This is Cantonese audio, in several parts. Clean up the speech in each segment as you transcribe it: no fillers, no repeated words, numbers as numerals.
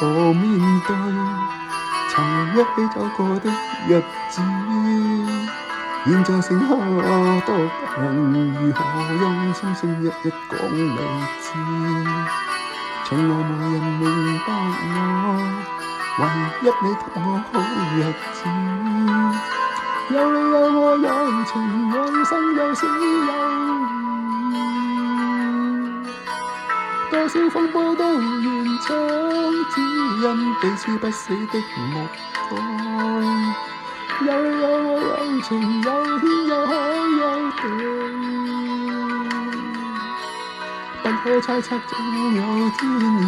何面對曾一起走過的日子？現在剩下獨行，如何用心聲一一講未知？從來無人明白我，唯一你給我好日子。有你有我有情有生有死有多少風波都願闖，只因彼此不死的目光。有你有我有情有天有海有地，不可猜測總有天意，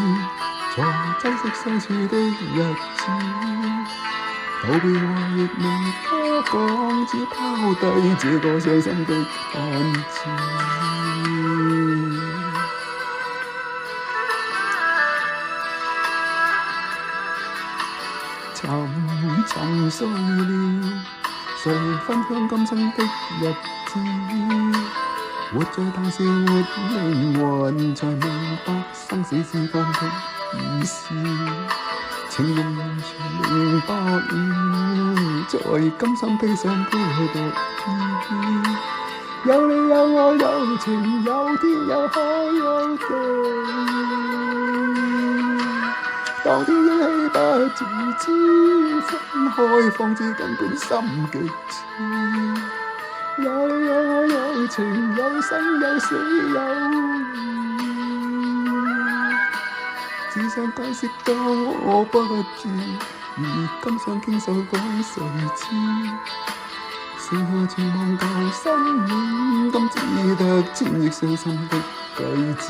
才珍惜相處的日子。道別話亦未多講，只拋低這個傷心的漢子。沉睡了，誰分享今生的日子？活着但是沒靈魂，才明白生死之間的意思。情濃完全明白了，在今生披上孤獨衣。有你有我有情有天有海有地，當天憶起不自知，分開方知根本心極痴。有你有我有情有生有死有只想解釋當我不知，而今想傾訴講誰知？剩下全忘舊身影，今只得千億傷心的句子。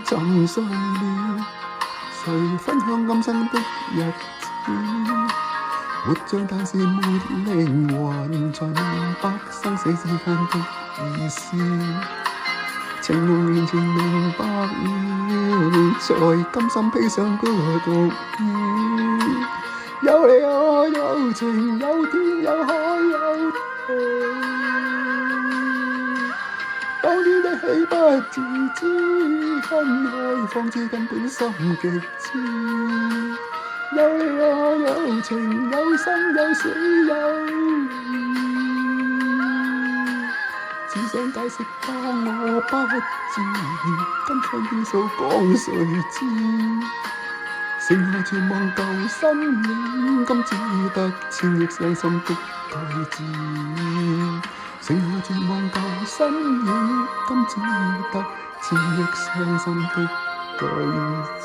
沉睡了，誰分享今生的日子？活着但是沒靈魂，才明白生死之間的意思。情濃完全明白了，在今生披上孤獨衣。有你有我有情有天有海有地，當天一起不自知，分開方知根本心極痴。有你有我有情有生有死有只想解釋當我不知，今生傾訴講誰知？剩下全忘舊身影，今只得千億傷心的句子。剩下全忘舊身影，今只得千億傷心的句子。